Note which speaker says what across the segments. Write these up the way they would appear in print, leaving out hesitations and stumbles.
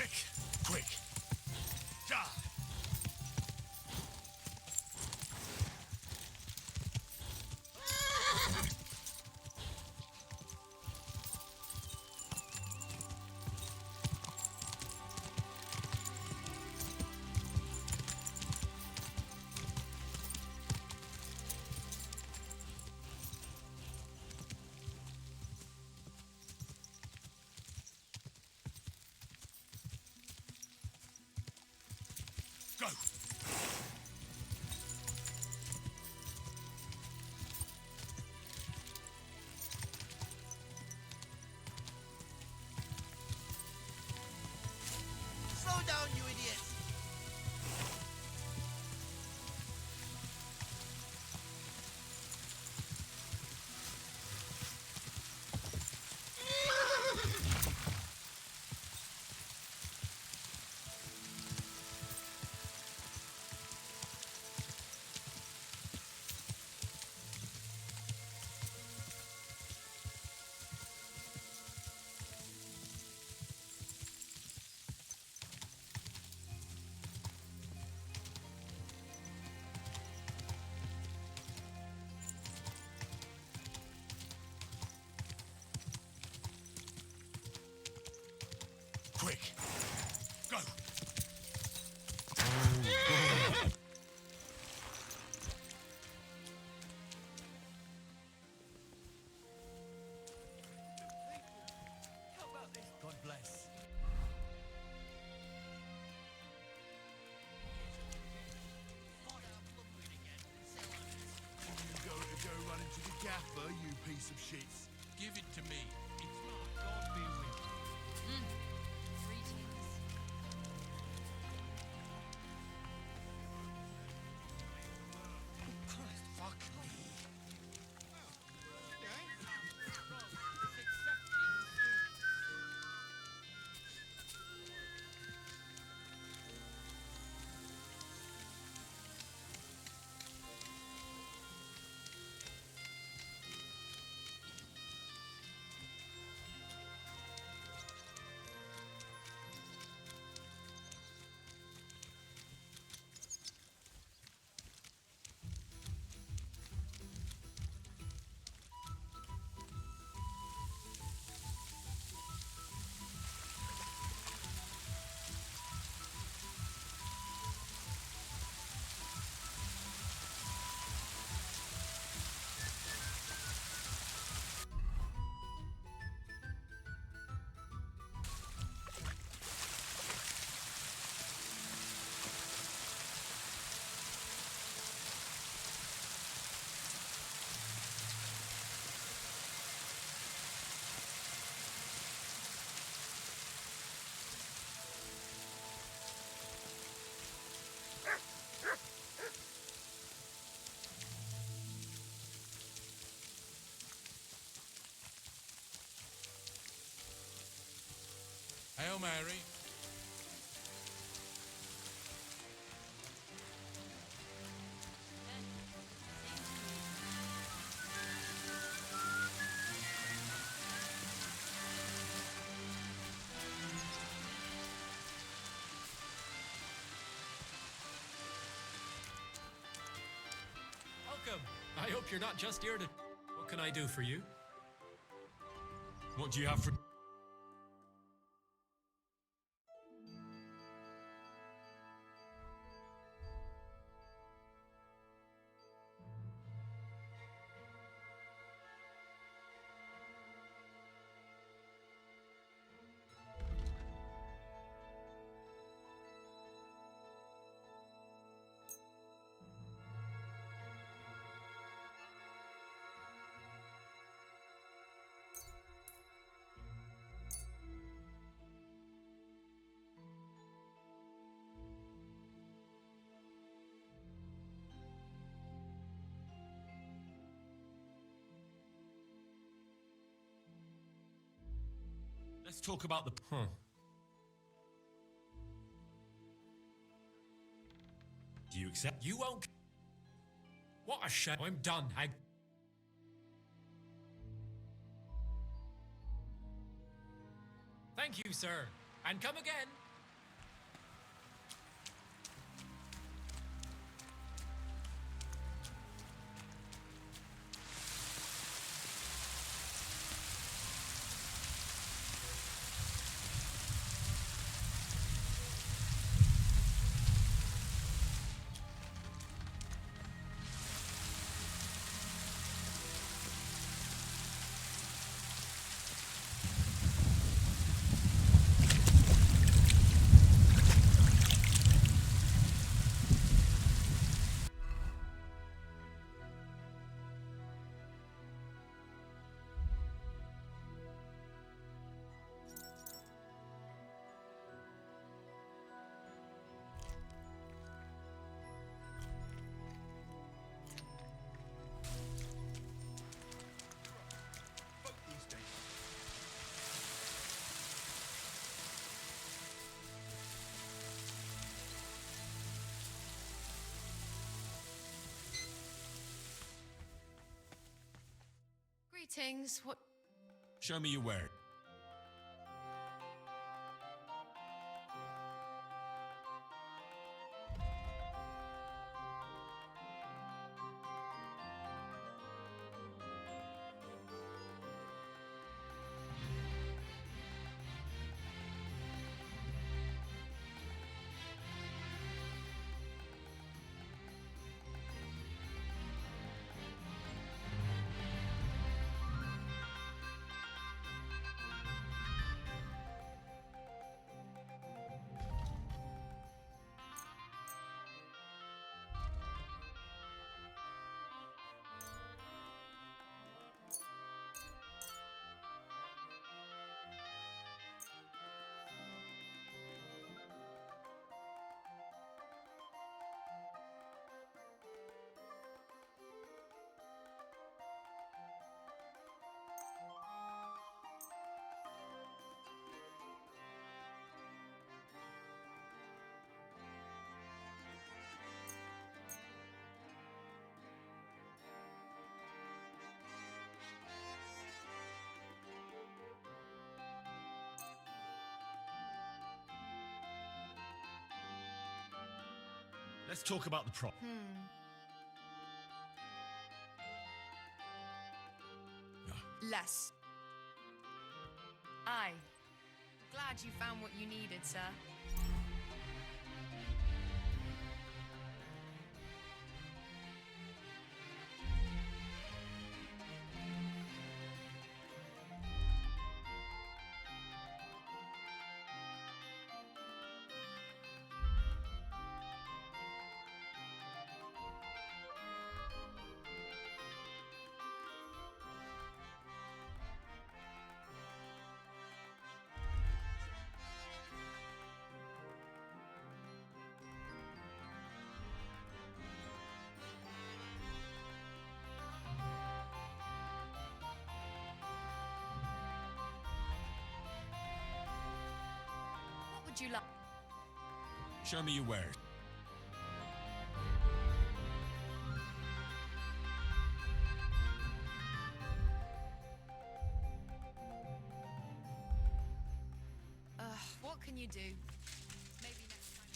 Speaker 1: Quick! Quick! Die! Go!
Speaker 2: Slow down, you idiots!
Speaker 1: Quick! Go!
Speaker 2: How about this? God bless.
Speaker 1: You go run into the gaffer, you piece of shit.
Speaker 3: Give it to me. It's mine. God be with you.
Speaker 4: Greetings.
Speaker 2: Christ, fuck me.
Speaker 3: Hail Mary.
Speaker 5: Welcome. I hope you're not just here to... What can I do for you?
Speaker 6: What do you have for... Let's talk about the... Do you accept?
Speaker 5: You won't... What a shame. I'm done. Thank you, sir. And come again.
Speaker 4: Greetings. What?
Speaker 6: Show me your word. Let's talk about the prop.
Speaker 4: Less. Aye. Glad you found what you needed, sir. What would you like?
Speaker 6: Show me your word.
Speaker 4: What can you do? Maybe next time.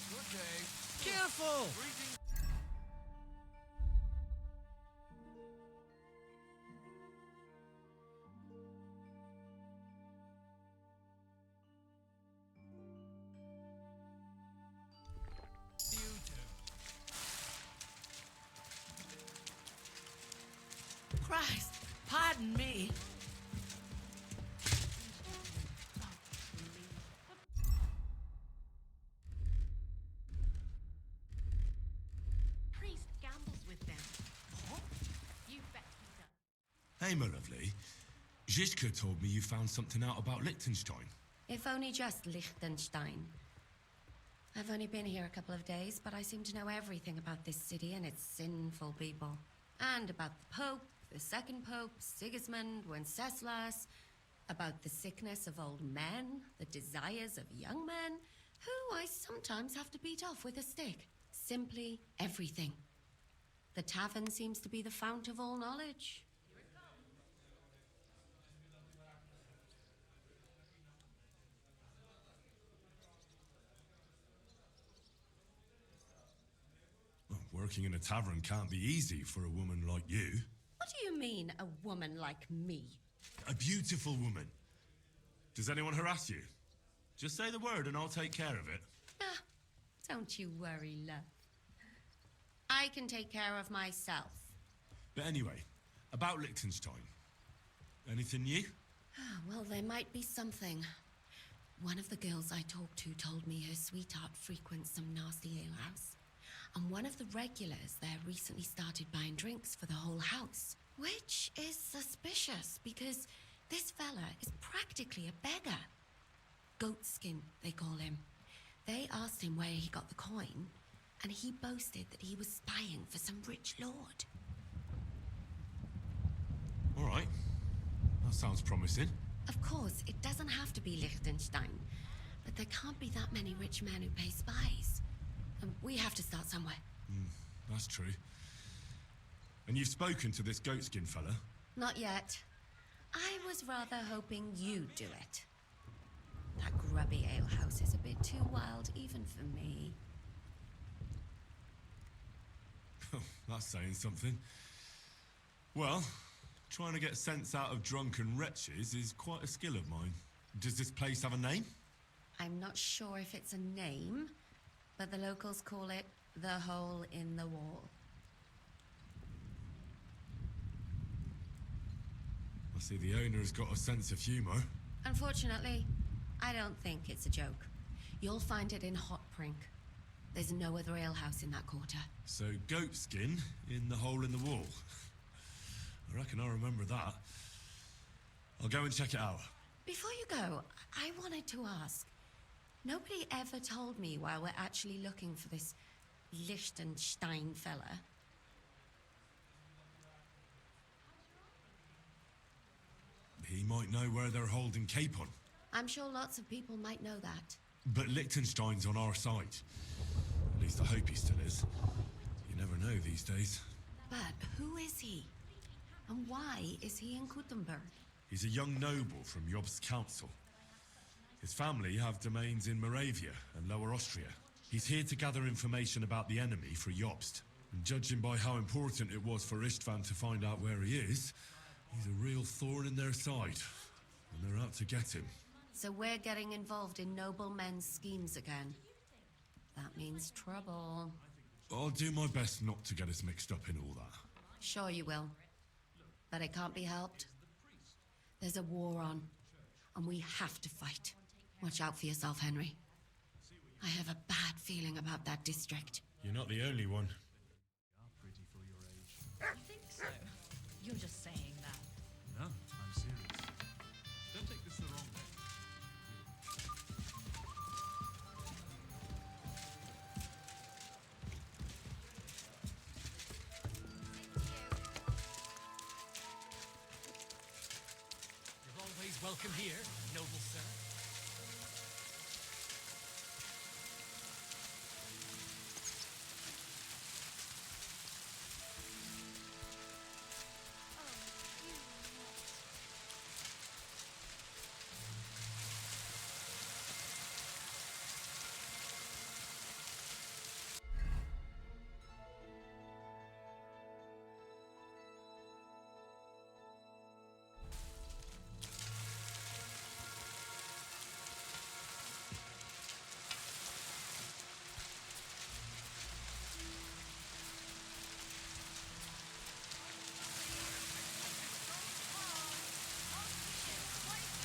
Speaker 2: Good day.
Speaker 5: Careful!
Speaker 2: Greetings. You too.
Speaker 7: Christ, pardon me. Priest gambles with them. What? You bet he does.
Speaker 6: Hey, my lovely. Zizka told me you found something out about Liechtenstein.
Speaker 8: If only just Liechtenstein. I've only been here a couple of days, but I seem to know everything about this city and its sinful people. And about the Pope, the second Pope, Sigismund, Wenceslas, about the sickness of old men, the desires of young men, who I sometimes have to beat off with a stick. Simply everything. The tavern seems to be the fount of all knowledge.
Speaker 6: Well, working in a tavern can't be easy for a woman like you.
Speaker 8: What do you mean, a woman like me?
Speaker 6: A beautiful woman. Does anyone harass you? Just say the word and I'll take care of it.
Speaker 8: Ah, don't you worry, love. I can take care of myself.
Speaker 6: But anyway, about Liechtenstein. Anything new?
Speaker 8: Well, there might be something. One of the girls I talked to told me her sweetheart frequents some nasty alehouse. And one of the regulars there recently started buying drinks for the whole house. Which is suspicious, because this fella is practically a beggar. Goatskin, they call him. They asked him where he got the coin, and he boasted that he was spying for some rich lord.
Speaker 6: All right. That sounds promising.
Speaker 8: Of course, it doesn't have to be Liechtenstein. But there can't be that many rich men who pay spies. And we have to start somewhere.
Speaker 6: That's true. And you've spoken to this goatskin fella?
Speaker 8: Not yet. I was rather hoping you'd do it. That grubby alehouse is a bit too wild even for me.
Speaker 6: That's saying something. Well, trying to get sense out of drunken wretches is quite a skill of mine. Does this place have a name?
Speaker 8: I'm not sure if it's a name, but the locals call it the Hole in the Wall.
Speaker 6: I see the owner's got a sense of humour.
Speaker 8: Unfortunately, I don't think it's a joke. You'll find it in Hot Prink. There's no other alehouse in that quarter.
Speaker 6: So, goatskin in the hole in the wall. I reckon I remember that. I'll go and check it out.
Speaker 8: Before you go, I wanted to ask. Nobody ever told me why we're actually looking for this Liechtenstein fella.
Speaker 6: He might know where they're holding Capon.
Speaker 8: I'm sure lots of people might know that.
Speaker 6: But Liechtenstein's on our side. At least I hope he still is. You never know these days.
Speaker 8: But who is he? And why is he in Kuttenberg?
Speaker 6: He's a young noble from Jobst's council. His family have domains in Moravia and Lower Austria. He's here to gather information about the enemy for Jobst. And judging by how important it was for Istvan to find out where he is, he's a real thorn in their side. And they're out to get him.
Speaker 8: So we're getting involved in noblemen's schemes again. That means trouble.
Speaker 6: I'll do my best not to get us mixed up in all that.
Speaker 8: Sure you will. But it can't be helped. There's a war on, and we have to fight. Watch out for yourself, Henry. I have a bad feeling about that district.
Speaker 6: You're not the only one.
Speaker 7: You think so? You're just saying that.
Speaker 1: No, I'm serious. Don't take this the wrong way.
Speaker 5: You're always welcome here, noble sir.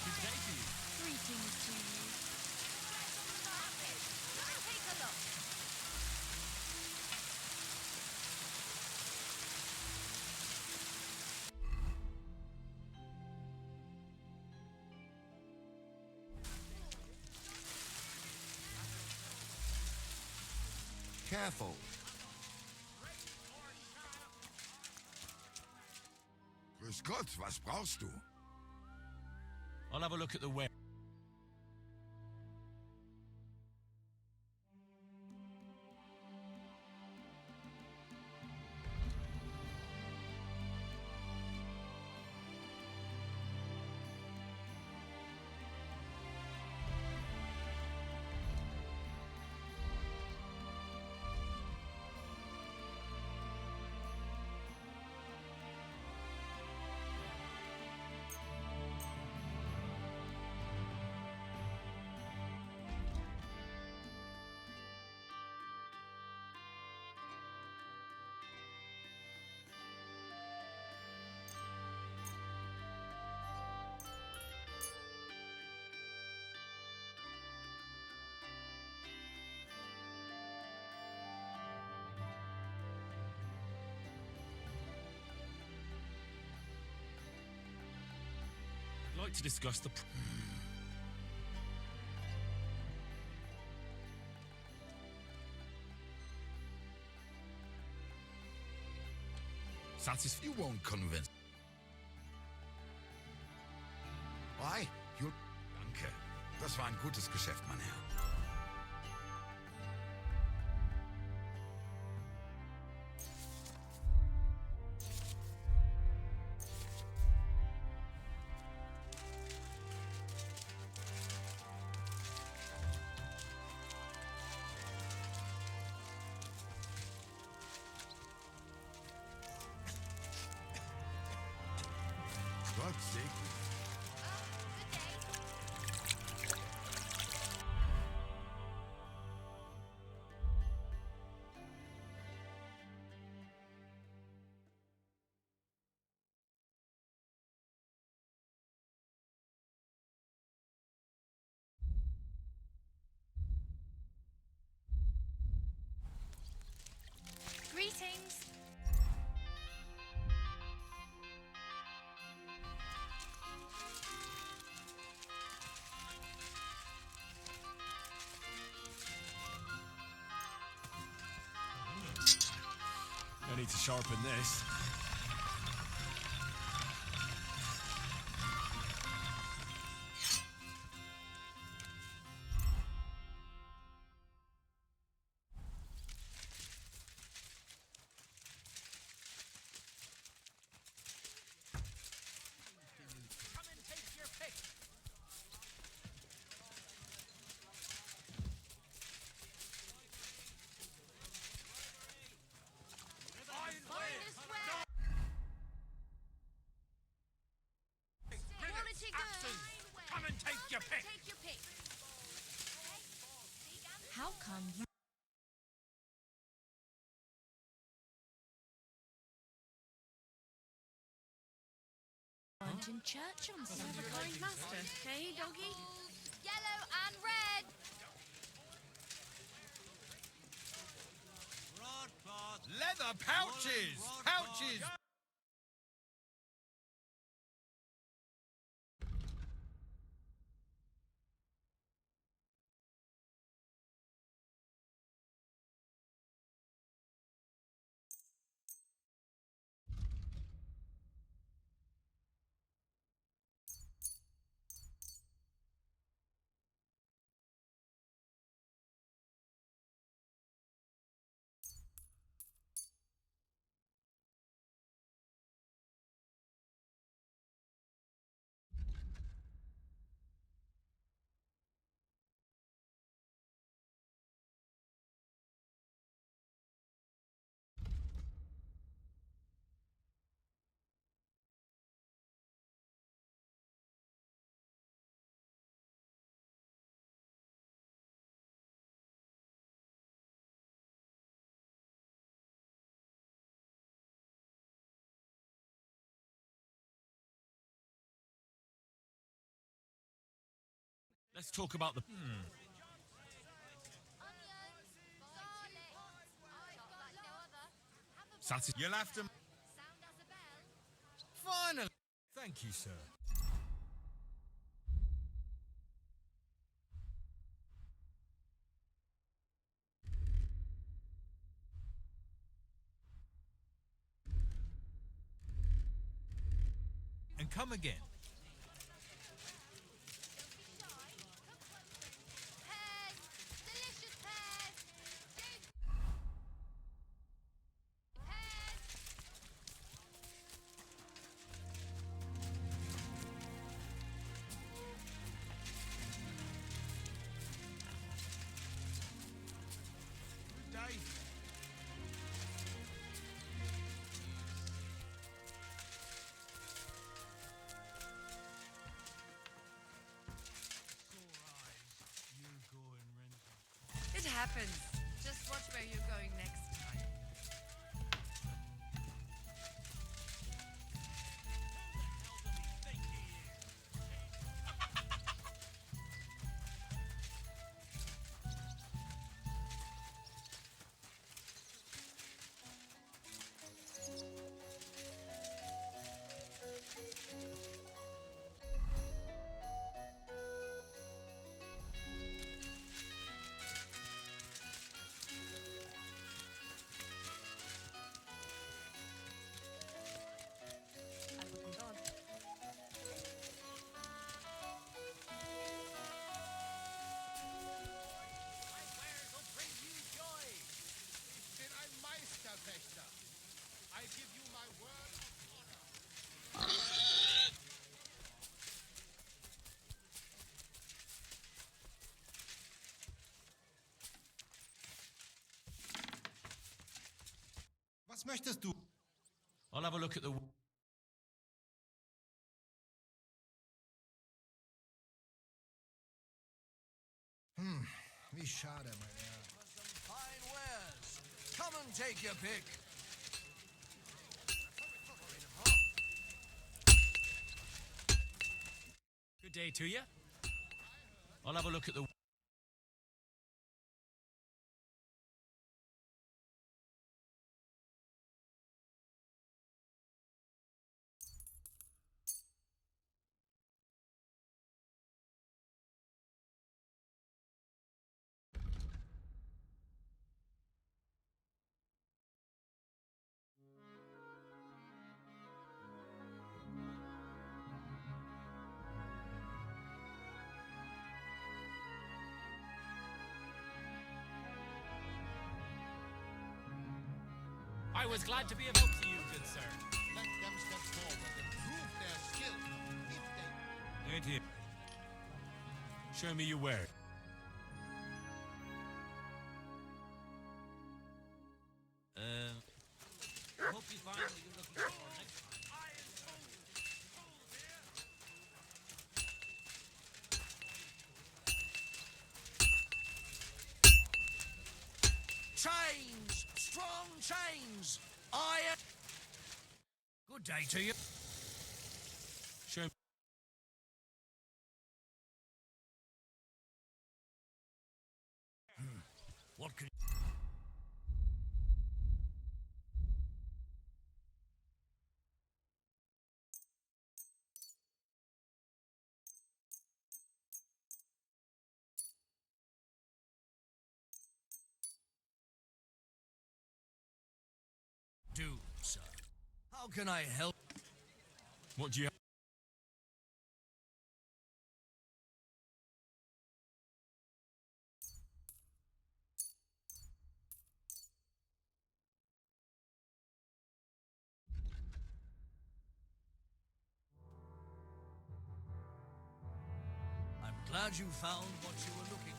Speaker 5: Good day to you.
Speaker 4: Greetings to you. Take a look.
Speaker 1: Careful. Grüß Gott, was brauchst du?
Speaker 3: I'll have a look at the ware.
Speaker 6: I'd like to discuss the...
Speaker 1: You won't convince. Why? You... Danke.
Speaker 9: Das war ein gutes Geschäft, mein Herr.
Speaker 1: Gott segne.
Speaker 4: Greetings.
Speaker 6: I need to sharpen this.
Speaker 2: Come and take your pick.
Speaker 4: Quality goods.
Speaker 2: Come and take your pick.
Speaker 4: Take your pick.
Speaker 7: How come you aren't in church on Sunday?
Speaker 8: Kind master, hey, doggy?
Speaker 4: Yellow and red.
Speaker 2: Leather pouches. Pouches.
Speaker 6: Let's talk about the...
Speaker 4: Onions, garlic. I've got no other. Have a
Speaker 6: Satis-
Speaker 2: You'll have to.
Speaker 4: sound as a bell.
Speaker 2: Finally. Thank you, sir. And come again.
Speaker 4: Pears. Delicious pears. Pears.
Speaker 2: Good day.
Speaker 4: It happens. Just watch where you're going next time.
Speaker 1: möchtest du?
Speaker 3: I'll have a look at the...
Speaker 1: Wie schade, mein Herr.
Speaker 2: Some fine wares. Come and take your pick.
Speaker 5: Good day to you.
Speaker 3: I'll have a look at the...
Speaker 5: I was glad to be of help to you, good sir.
Speaker 1: Let them step forward and prove their skill. If they...
Speaker 6: Ain't here. Show me your where.
Speaker 3: I hope you find what you're looking for next time.
Speaker 2: Chains! Strong chains! Iron... Good day to you.
Speaker 6: Show me.
Speaker 2: What can... do, sir? How can I help?
Speaker 6: What do you have?
Speaker 2: I'm glad you found what you were looking for.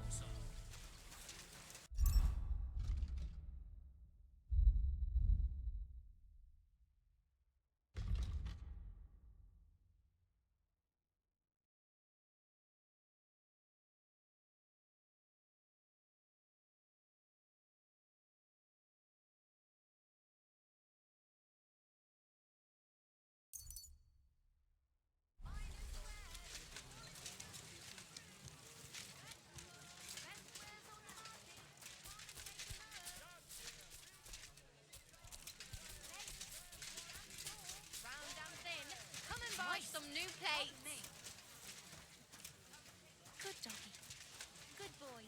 Speaker 2: Sir.
Speaker 7: Round and thin. Come and buy some new plates. Good doggy. Good boy.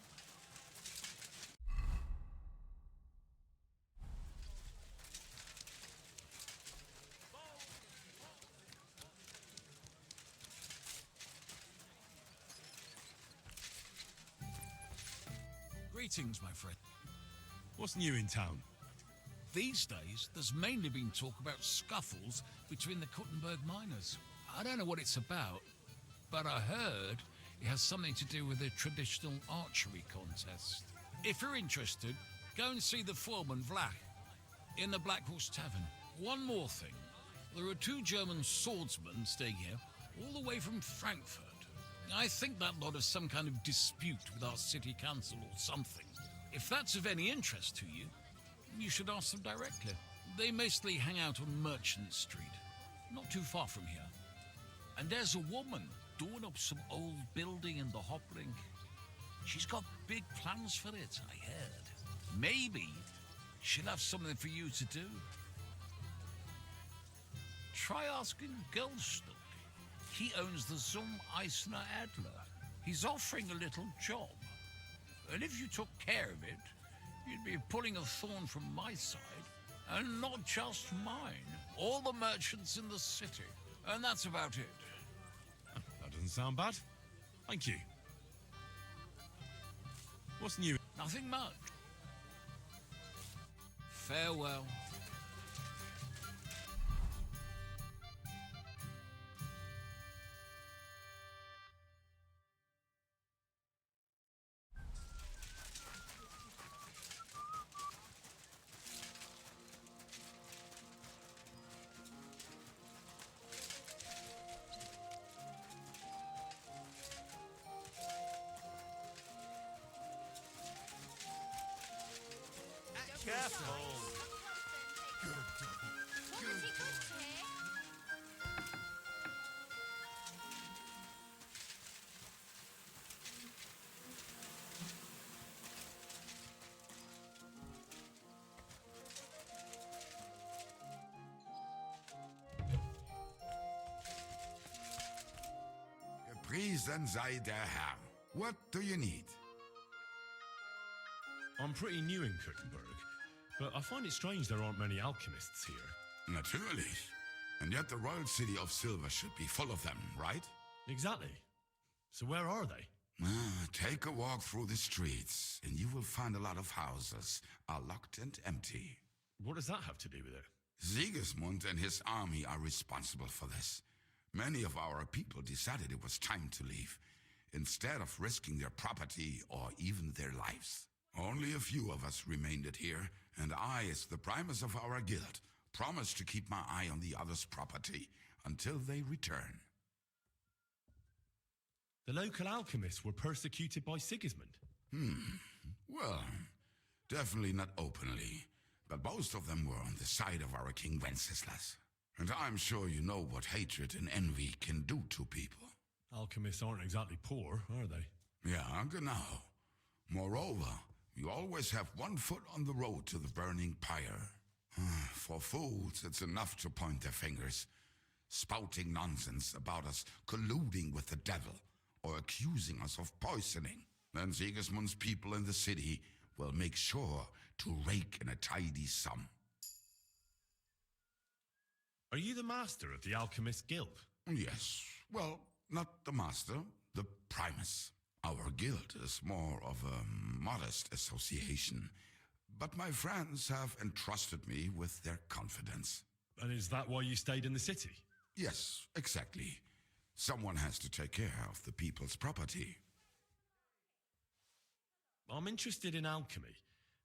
Speaker 10: Greetings, my friend.
Speaker 6: What's new in town?
Speaker 10: These days, there's mainly been talk about scuffles between the Kuttenberg miners. I don't know what it's about, but I heard it has something to do with a traditional archery contest. If you're interested, go and see the foreman, Vlach, in the Black Horse Tavern. One more thing. There are 2 German swordsmen staying here, all the way from Frankfurt. I think that lot has some kind of dispute with our city council or something. If that's of any interest to you, you should ask them directly. They mostly hang out on Merchant Street, not too far from here. And there's a woman doing up some old building in the Hoplink. She's got big plans for it, I heard. Maybe she'll have something for you to do. Try asking Goldstock. He owns the Zum Eisner Adler. He's offering a little job. And if you took care of it, you'd be pulling a thorn from my side. And not just mine. All the merchants in the city. And that's about it.
Speaker 6: That doesn't sound bad. Thank you. What's new?
Speaker 10: Nothing much. Farewell.
Speaker 3: Careful.
Speaker 4: What has he cooked here?
Speaker 9: Gepriesen sei der Herr. What do you need?
Speaker 6: I'm pretty new in Kuttenberg, but I find it strange there aren't many alchemists here.
Speaker 9: Natürlich. And yet the royal city of Silver should be full of them, right?
Speaker 6: Exactly. So where are they?
Speaker 9: Take a walk through the streets, and you will find a lot of houses are locked and empty.
Speaker 6: What does that have to do with it?
Speaker 9: Sigismund and his army are responsible for this. Many of our people decided it was time to leave, instead of risking their property or even their lives. Only a few of us remained here, and I, as the primus of our guild, promised to keep my eye on the others' property until they return.
Speaker 6: The local alchemists were persecuted by Sigismund.
Speaker 9: Well, definitely not openly, but most of them were on the side of our King Wenceslas. And I'm sure you know what hatred and envy can do to people.
Speaker 6: Alchemists aren't exactly poor, are they?
Speaker 9: Yeah, genau. Moreover, you always have one foot on the road to the burning pyre. For fools, it's enough to point their fingers, spouting nonsense about us colluding with the devil or accusing us of poisoning. Then Sigismund's people in the city will make sure to rake in a tidy sum.
Speaker 6: Are you the master of the Alchemist Guild?
Speaker 9: Yes. Well, not the master, the primus. Our guild is more of a modest association, but my friends have entrusted me with their confidence.
Speaker 6: And is that why you stayed in the city?
Speaker 9: Yes, exactly. Someone has to take care of the people's property.
Speaker 6: I'm interested in alchemy,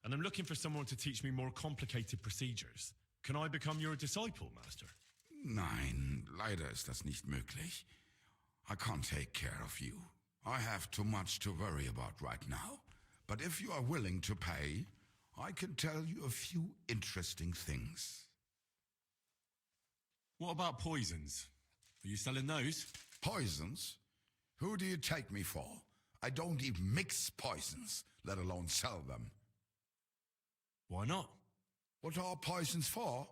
Speaker 6: and I'm looking for someone to teach me more complicated procedures. Can I become your disciple, Master?
Speaker 9: Nein, leider ist das nicht möglich. I can't take care of you. I have too much to worry about right now. But if you are willing to pay, I can tell you a few interesting things.
Speaker 6: What about poisons? Are you selling those?
Speaker 9: Poisons? Who do you take me for? I don't even mix poisons, let alone sell them.
Speaker 6: Why not?
Speaker 9: What are poisons for?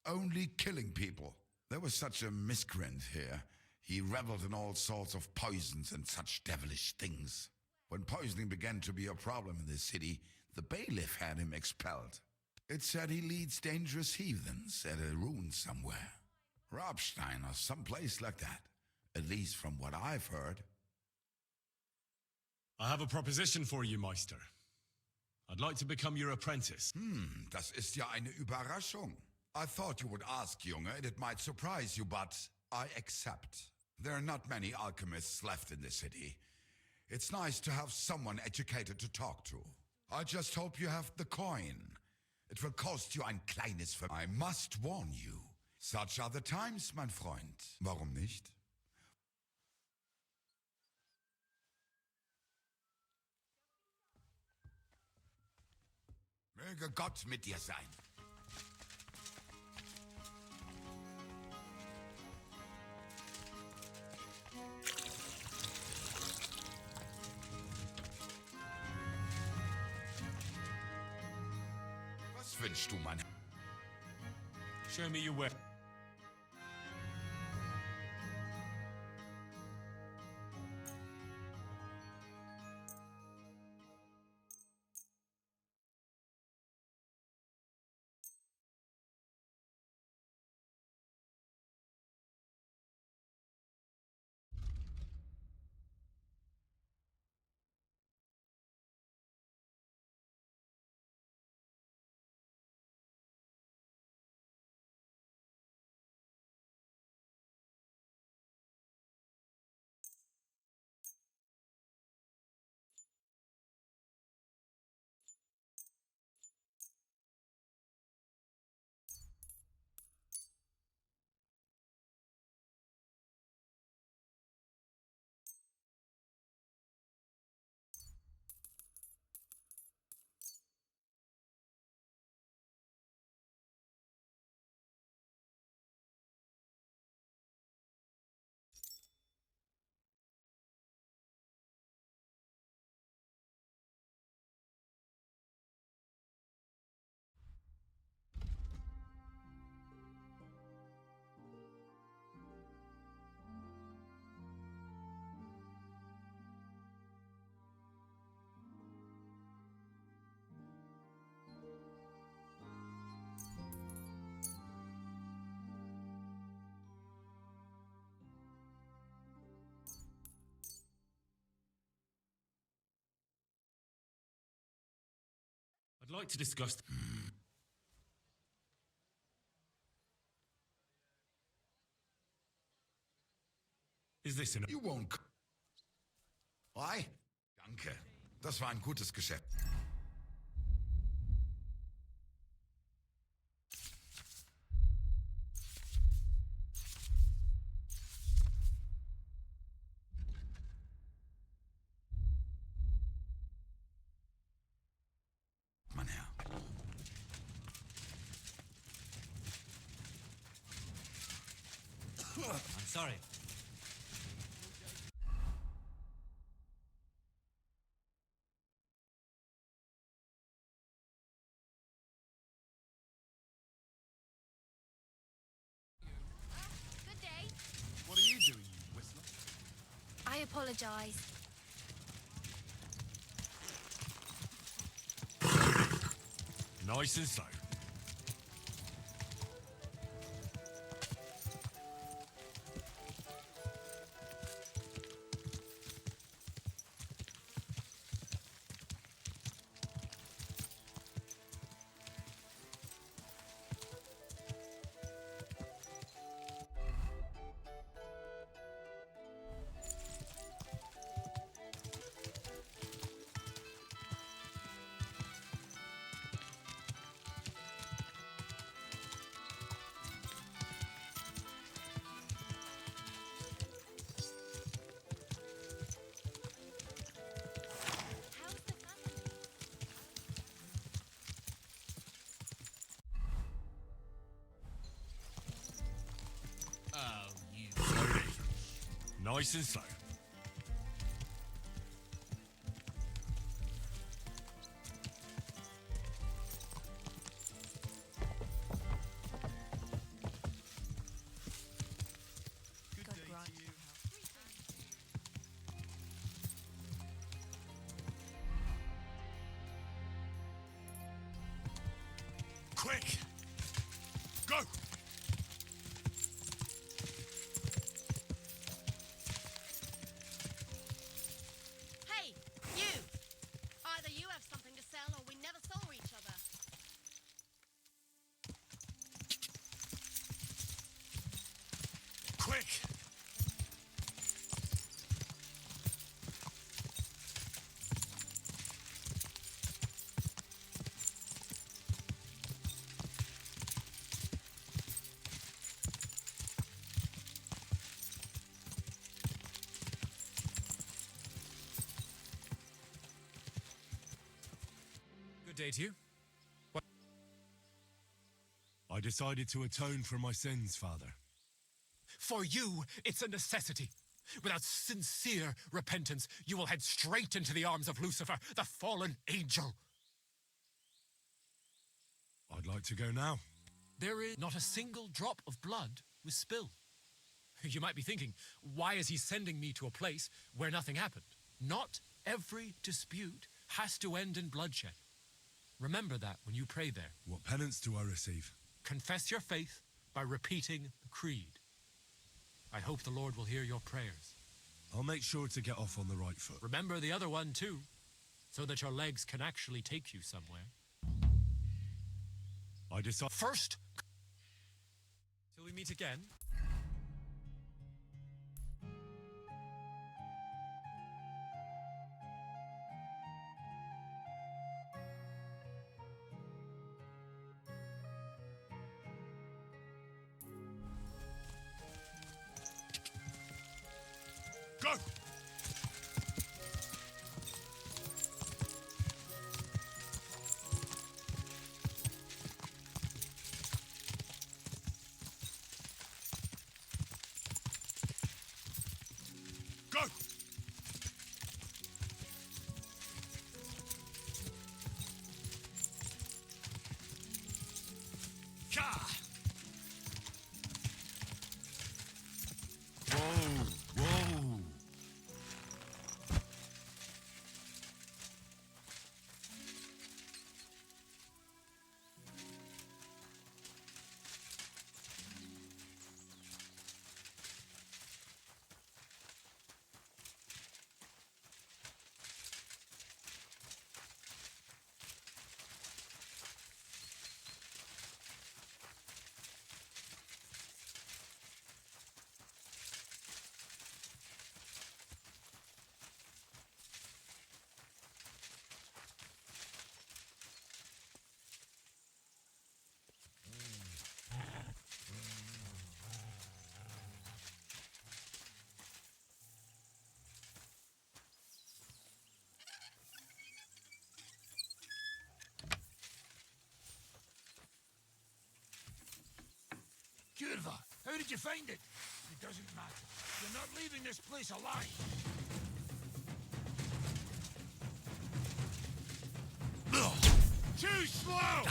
Speaker 9: Only killing people. There was such a miscreant here. He reveled in all sorts of poisons and such devilish things. When poisoning began to be a problem in the city, the bailiff had him expelled. It said he leads dangerous heathens at a ruin somewhere. Rabstein or someplace like that. At least from what I've heard.
Speaker 6: I have a proposition for you, Meister. I'd like to become your apprentice.
Speaker 9: Das ist ja eine Überraschung. I thought you would ask, Junge, and it might surprise you, but I accept. There are not many alchemists left in the city. It's nice to have someone educated to talk to. I just hope you have the coin. It will cost you ein kleines Ver... I must warn you. Such are the times, mein Freund. Warum nicht? Möge Gott mit dir sein. Was wünschst du, Mann?
Speaker 6: Show me your way. like to discuss... Is this an...
Speaker 9: You won't... Why? Danke. Das war ein gutes Geschäft. Mein Herr.
Speaker 2: I'm sorry.
Speaker 7: Good day.
Speaker 1: What are you doing, you whistler?
Speaker 7: I apologize.
Speaker 6: Nice and slow.
Speaker 7: How's the family?
Speaker 3: Oh, you.
Speaker 6: Slowly. Nice and slow.
Speaker 1: Good
Speaker 7: God
Speaker 1: day
Speaker 7: grant
Speaker 1: to
Speaker 7: you
Speaker 1: you.
Speaker 6: Quick! Go!
Speaker 8: Hey, you! Either you have something to sell or we never saw each other.
Speaker 6: Quick!
Speaker 5: Good day to you.
Speaker 6: I decided to atone for my sins, Father.
Speaker 5: For you, it's a necessity. Without sincere repentance, you will head straight into the arms of Lucifer, the fallen angel.
Speaker 6: I'd like to go now.
Speaker 5: There is not a single drop of blood was spilled. You might be thinking, why is he sending me to a place where nothing happened? Not every dispute has to end in bloodshed. Remember that when you pray there.
Speaker 6: What penance do I receive?
Speaker 5: Confess your faith by repeating the creed. I hope the Lord will hear your prayers.
Speaker 6: I'll make sure to get off on the right foot.
Speaker 5: Remember the other one too, so that your legs can actually take you somewhere.
Speaker 6: I decide...
Speaker 5: First, till we meet again.
Speaker 6: Go! Go! Ka! Whoa! Whoa!
Speaker 10: How did you find it? It doesn't matter. You're not leaving this place alive. Too slow!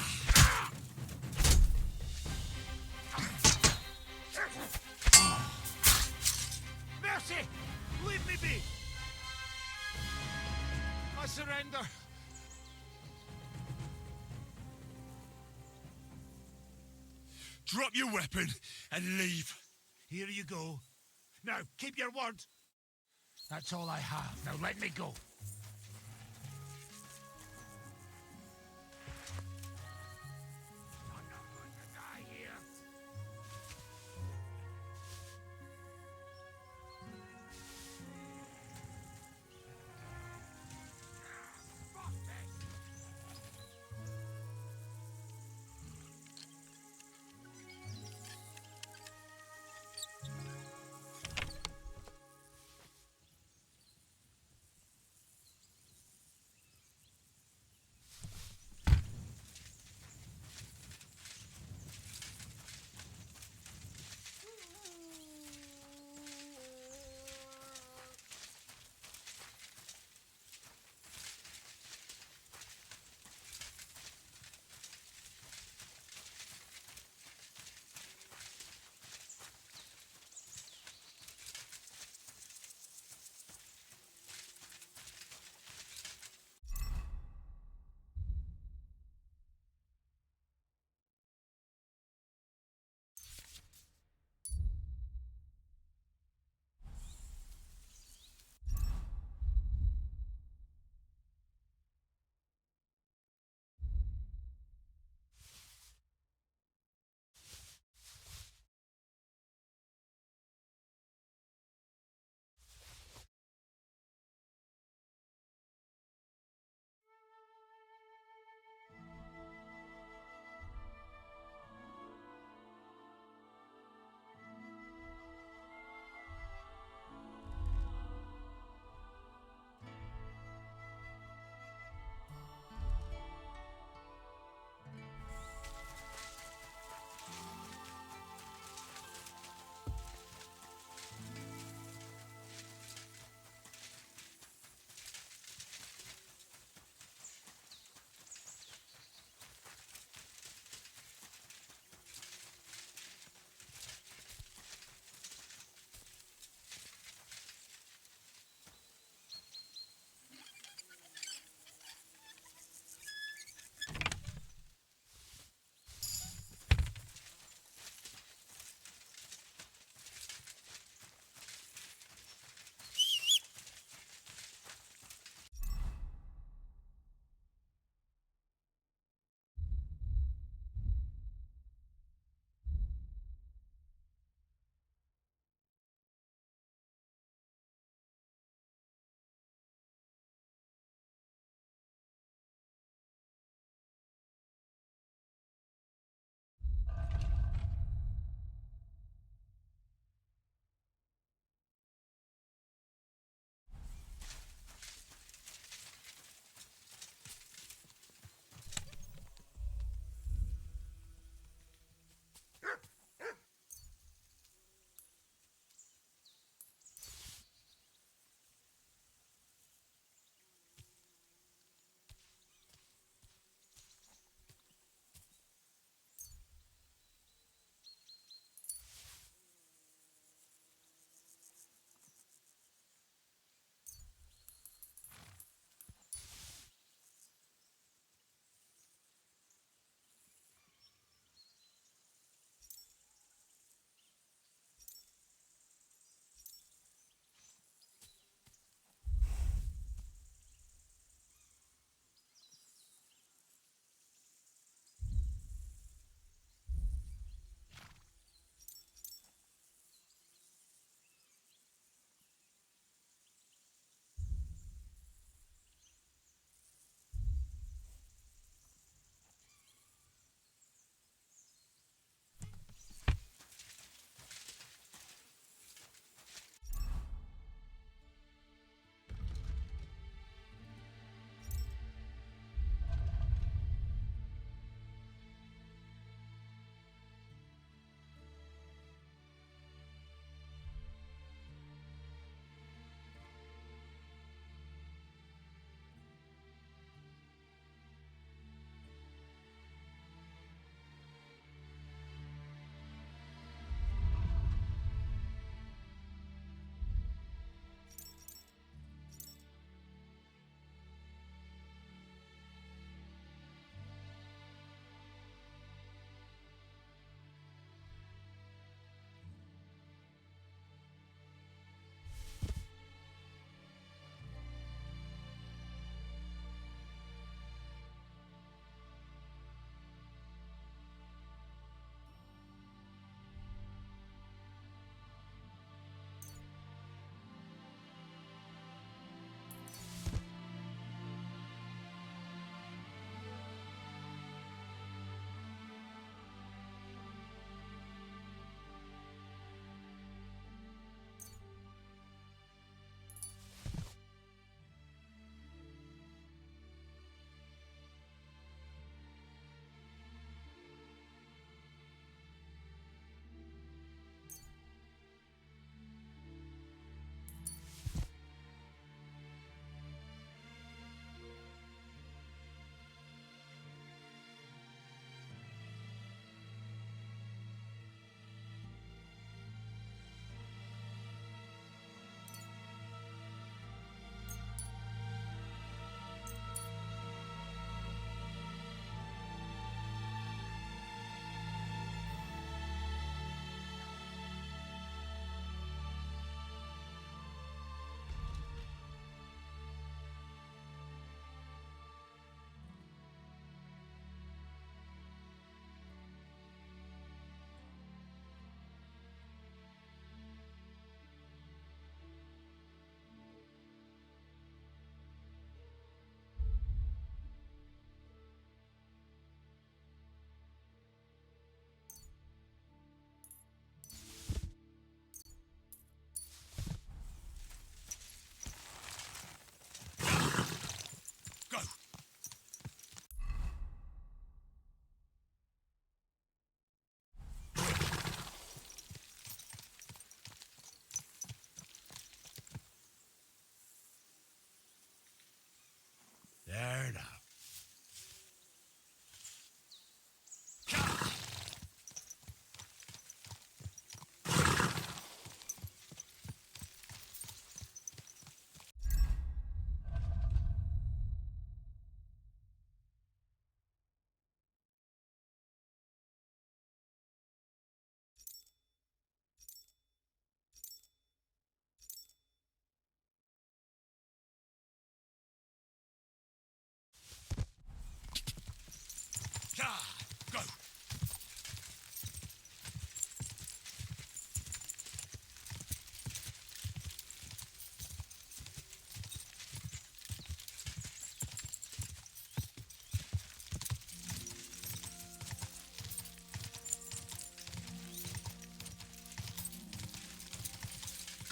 Speaker 10: Mercy! Leave me be! I surrender.
Speaker 6: Drop your weapon and leave.
Speaker 10: Here you go. Now, keep your word. That's all I have. Now let me go. I'm not going to die here. Fuck this.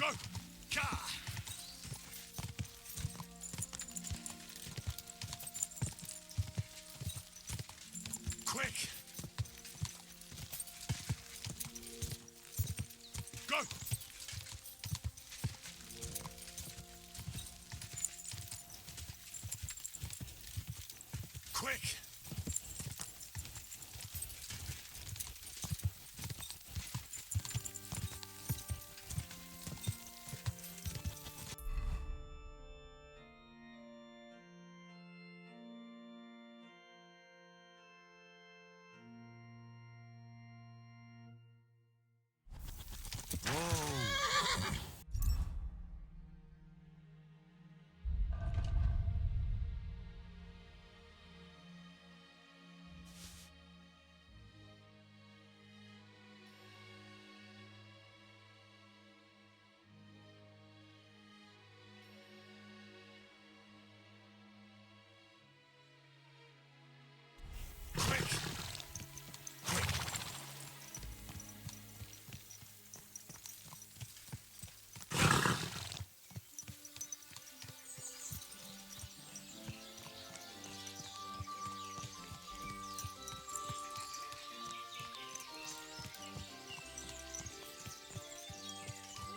Speaker 6: Go! Ka! Quick! Go! Quick!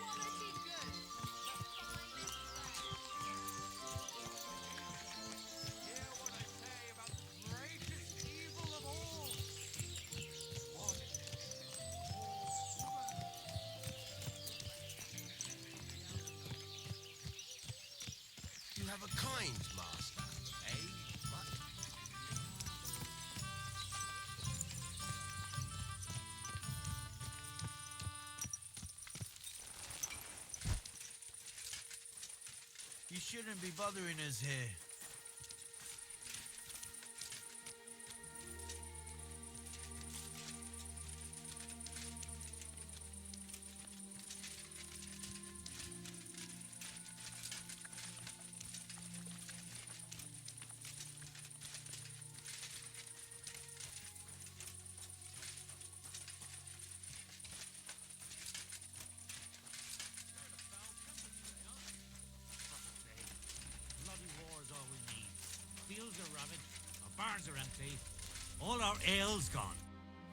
Speaker 7: Quality good. The finest
Speaker 3: Hear what I say about the greatest evil of all. What is it?
Speaker 2: You have a kind master, eh? What?
Speaker 11: You shouldn't be bothering us here.
Speaker 12: Bloody war is all we need. Fields are ravaged, our barns are empty, all our ale's gone.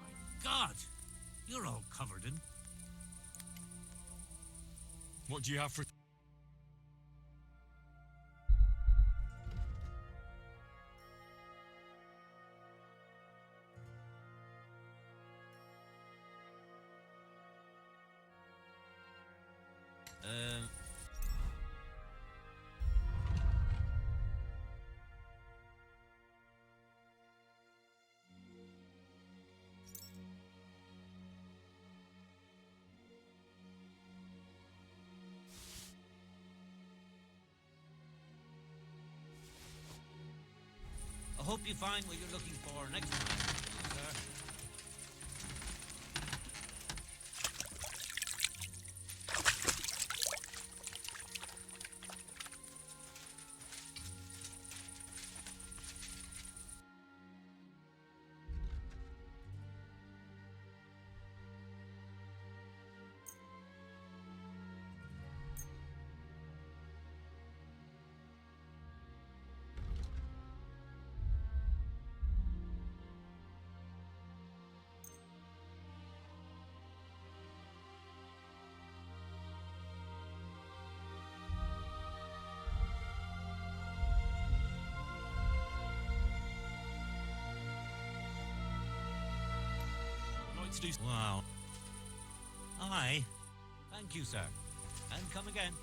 Speaker 12: My God, you're all covered in.
Speaker 6: What do you have for...
Speaker 12: I hope you find what you're looking for next time, sir. Wow. Aye. Thank you, sir. And come again.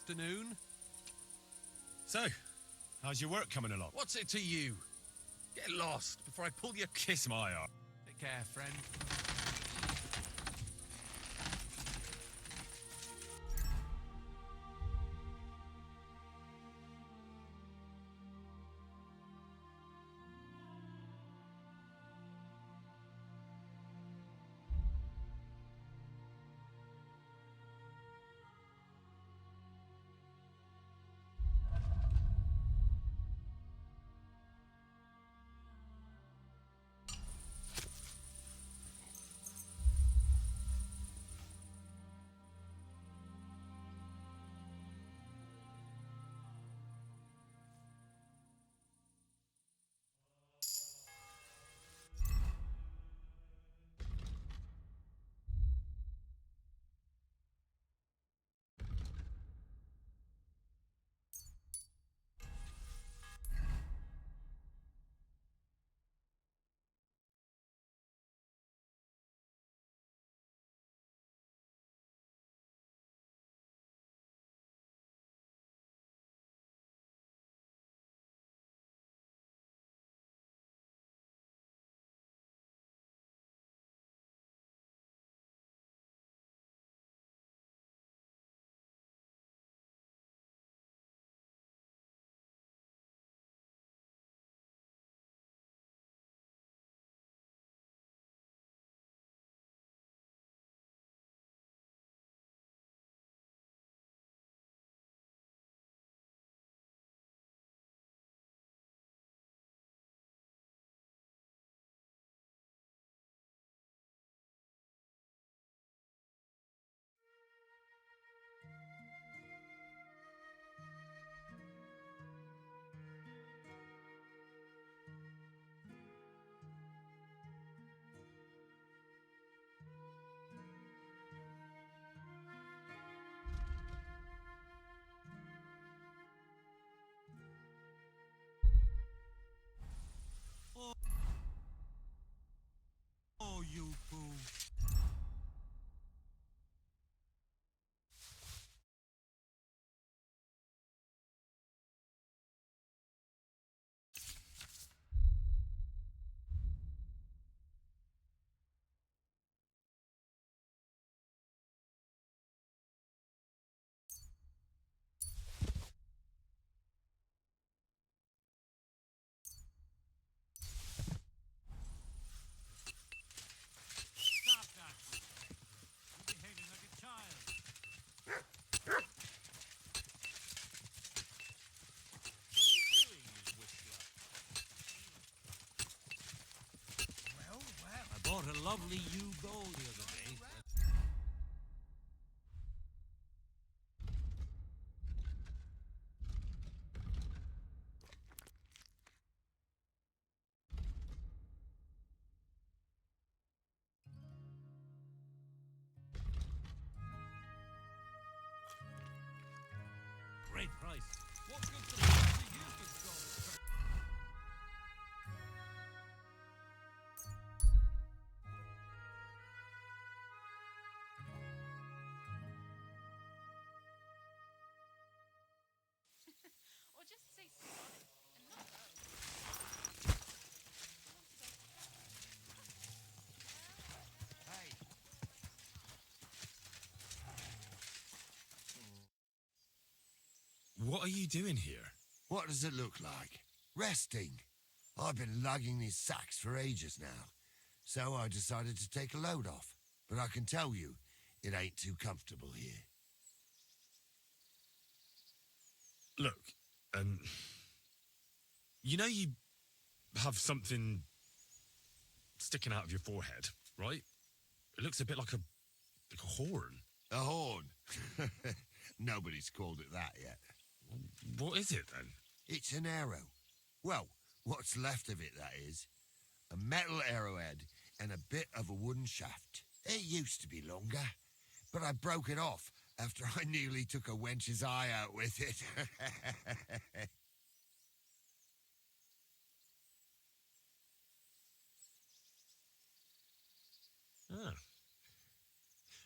Speaker 3: Good afternoon.
Speaker 6: So, how's your work coming along?
Speaker 3: What's it to you? Get lost before I pull your
Speaker 6: Kiss my arse.
Speaker 3: Take care, friend.
Speaker 12: lovely you go the other day. Great price. What good to you could go?
Speaker 4: Or just say sorry and not go.
Speaker 2: Hey,
Speaker 6: What are you doing here?
Speaker 2: what does it look like? Resting. I've been lugging these sacks for ages now, so I decided to take a load off. But I can tell you, it ain't too comfortable here.
Speaker 6: Look, you know you have something sticking out of your forehead, right? It looks a bit like a horn.
Speaker 2: A horn. Nobody's called it that yet.
Speaker 6: What is it then?
Speaker 2: It's an arrow. Well, what's left of it, that is. A metal arrowhead and a bit of a wooden shaft. It used to be longer, but I broke it off after I nearly took a wench's eye out with it.
Speaker 6: Ah.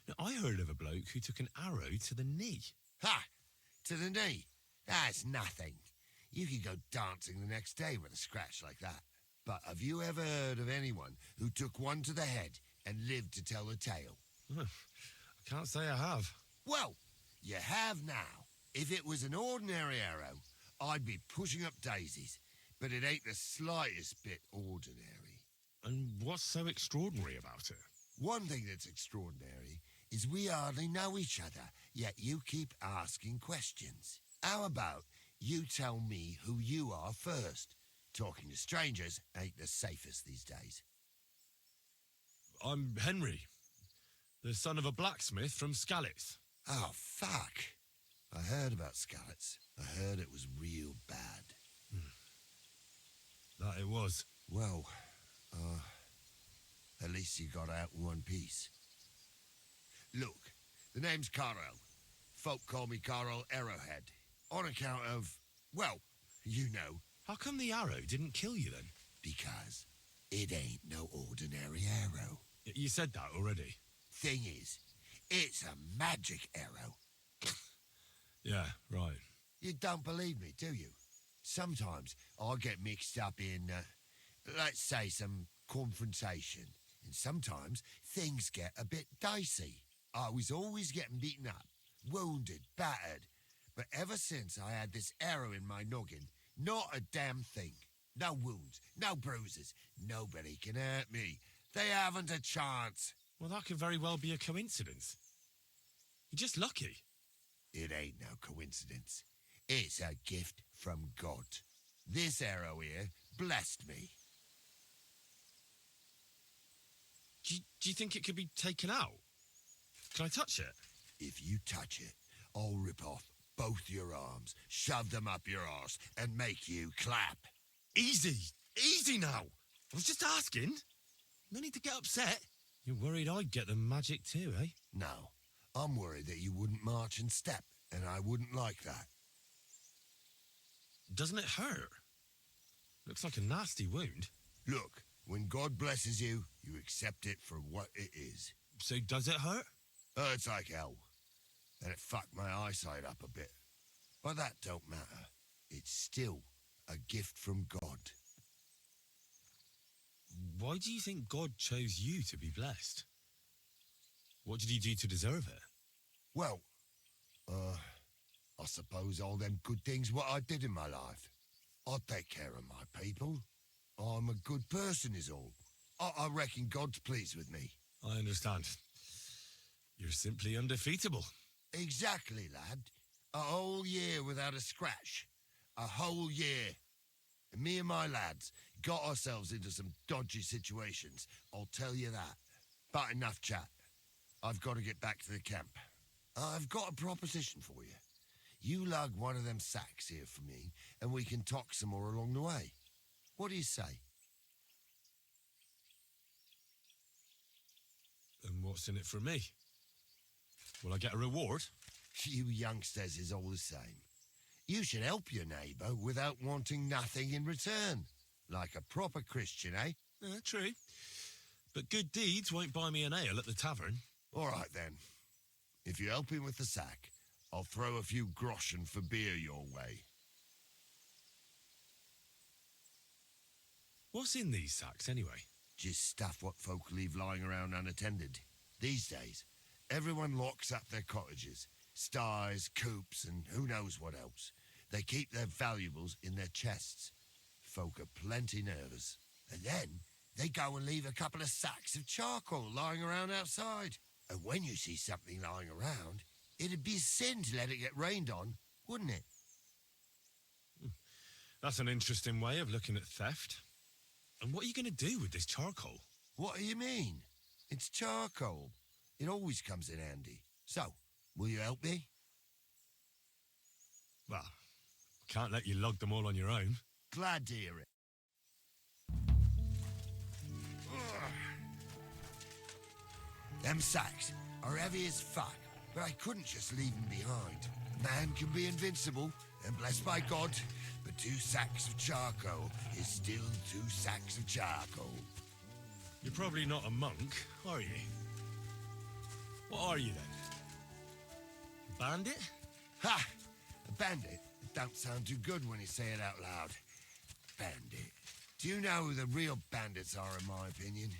Speaker 6: Now, I heard of a bloke who took an arrow to the knee.
Speaker 2: Ha! To the knee. That's nothing. You could go dancing the next day with a scratch like that. But have you ever heard of anyone who took one to the head and lived to tell the tale?
Speaker 6: I can't say I have.
Speaker 2: Well, you have now. If it was an ordinary arrow, I'd be pushing up daisies. But it ain't the slightest bit ordinary.
Speaker 6: And what's so extraordinary about it?
Speaker 2: One thing that's extraordinary is we hardly know each other, yet you keep asking questions. How about you tell me who you are first? Talking to strangers ain't the safest these days.
Speaker 6: I'm Henry, the son of a blacksmith from Skalitz.
Speaker 2: Oh, fuck. I heard about Skalitz. I heard it was real bad.
Speaker 6: That it was.
Speaker 2: Well, at least you got out in one piece. Look, the name's Carl. Folk call me Carl Arrowhead. On account of, well, you know.
Speaker 6: How come the arrow didn't kill you then?
Speaker 2: Because it ain't no ordinary arrow.
Speaker 6: You said that already.
Speaker 2: Thing is, it's a magic arrow.
Speaker 6: Yeah, right.
Speaker 2: You don't believe me, do you? Sometimes I get mixed up in, let's say, some confrontation. And sometimes things get a bit dicey. I was always getting beaten up, wounded, battered. But ever since I had this arrow in my noggin, not a damn thing. No wounds, no bruises. Nobody can hurt me. They haven't a chance.
Speaker 6: Well, that could very well be a coincidence. You're just lucky.
Speaker 2: It ain't no coincidence. It's a gift from God. This arrow here blessed me.
Speaker 6: Do you think it could be taken out? Can I touch it?
Speaker 2: If you touch it, I'll rip off both your arms, shove them up your arse, and make you clap.
Speaker 6: Easy. Easy now. I was just asking. No need to get upset. You're worried I'd get the magic too, eh?
Speaker 2: No, I'm worried that you wouldn't march and step, and I wouldn't like that.
Speaker 6: Doesn't it hurt? Looks like a nasty wound.
Speaker 2: Look, when God blesses you, you accept it for what it is.
Speaker 6: So does it hurt?
Speaker 2: Hurts like hell. And it fucked my eyesight up a bit. But that don't matter. It's still a gift from God.
Speaker 6: Why do you think God chose you to be blessed? What did he do to deserve it?
Speaker 2: Well, I suppose all them good things what I did in my life. I take care of my people. I'm a good person is all. I reckon God's pleased with me.
Speaker 6: I understand. You're simply undefeatable.
Speaker 2: Exactly, lad. A whole year without a scratch. A whole year. And me and my lads got ourselves into some dodgy situations, I'll tell you that. But enough chat. I've got to get back to the camp. I've got a proposition for you. You lug one of them sacks here for me, and we can talk some more along the way. What do you say?
Speaker 6: And what's in it for me? Will I get a reward?
Speaker 2: You youngsters is all the same. You should help your neighbour without wanting nothing in return. Like a proper Christian, eh?
Speaker 6: True. But good deeds won't buy me an ale at the tavern.
Speaker 2: All right, then. If you help him with the sack, I'll throw a few groschen for beer your way.
Speaker 6: What's in these sacks, anyway?
Speaker 2: Just stuff what folk leave lying around unattended. These days, everyone locks up their cottages, sties, coops, and who knows what else. They keep their valuables in their chests. Folk are plenty nervous. And then they go and leave a couple of sacks of charcoal lying around outside. And when you see something lying around, it'd be a sin to let it get rained on, wouldn't it?
Speaker 6: That's an interesting way of looking at theft. And what are you going to do with this charcoal?
Speaker 2: What do you mean? It's charcoal. It always comes in handy. So, will you help me?
Speaker 6: Well, I can't let you lug them all on your own.
Speaker 2: Glad to hear it. Them sacks are heavy as fuck, but I couldn't just leave them behind. Man can be invincible, and blessed by God, but 2 sacks of charcoal is still 2 sacks of charcoal.
Speaker 6: You're probably not a monk, are you? What are you, then? A bandit?
Speaker 2: Ha! A bandit? It don't sound too good when you say it out loud. Bandit. Do you know who the real bandits are, in my opinion?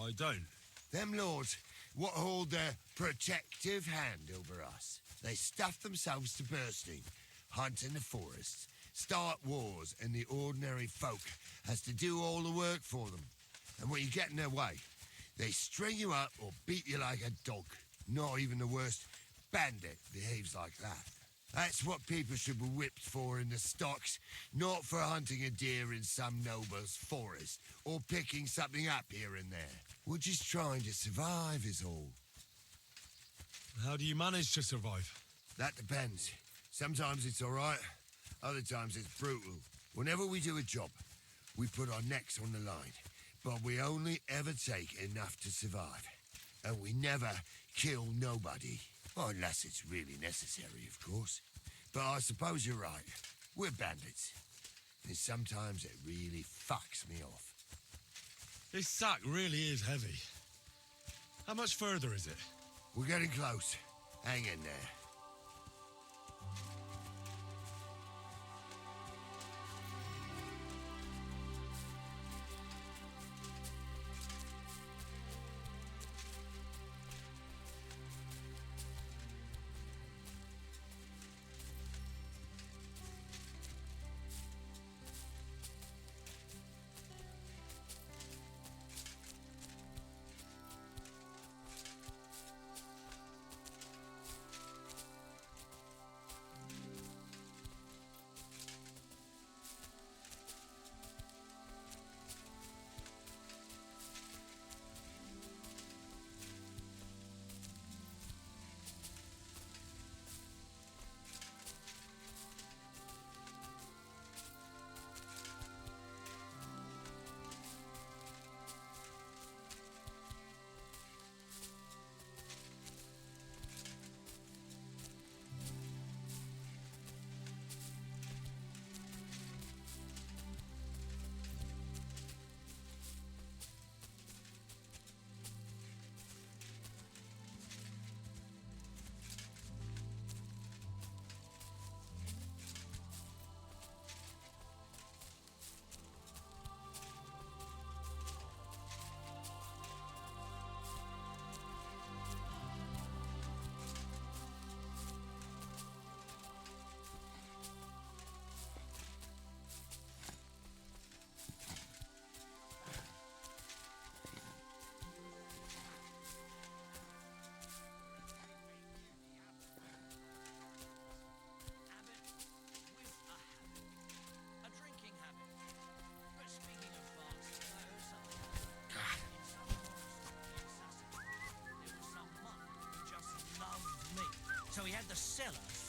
Speaker 6: I don't.
Speaker 2: Them lords what hold their protective hand over us. They stuff themselves to bursting, hunt in the forests, start wars, and the ordinary folk has to do all the work for them. And when you get in their way, they string you up or beat you like a dog. Not even the worst bandit behaves like that. That's what people should be whipped for in the stocks, not for hunting a deer in some noble's forest or picking something up here and there. We're just trying to survive is all.
Speaker 6: How do you manage to survive?
Speaker 2: That depends. Sometimes it's all right, other times it's brutal. Whenever we do a job, we put our necks on the line, but we only ever take enough to survive. And we never kill nobody. Well, unless it's really necessary, of course. But I suppose you're right. We're bandits. And sometimes it really fucks me off.
Speaker 6: This sack really is heavy. How much further is it?
Speaker 2: We're getting close. Hang in there.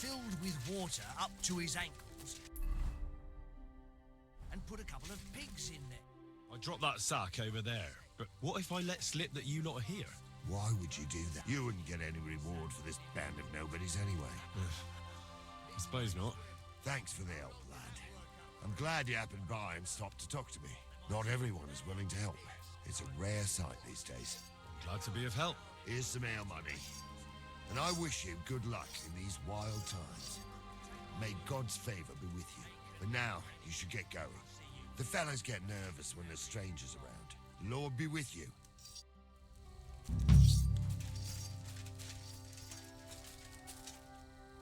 Speaker 13: filled with water up to his ankles and put a couple of pigs in there.
Speaker 6: I dropped that sack over there, but what if I let slip that you lot are here?
Speaker 2: Why would you do that? You wouldn't get any reward for this band of nobodies anyway.
Speaker 6: I suppose not.
Speaker 2: Thanks for the help, lad. I'm glad you happened by and stopped to talk to me. Not everyone is willing to help. It's a rare sight these days.
Speaker 6: I'm glad to be of help.
Speaker 2: Here's some ale money. And I wish you good luck in these wild times. May God's favor be with you. But now, you should get going. The fellas get nervous when there's strangers around. Lord be with you.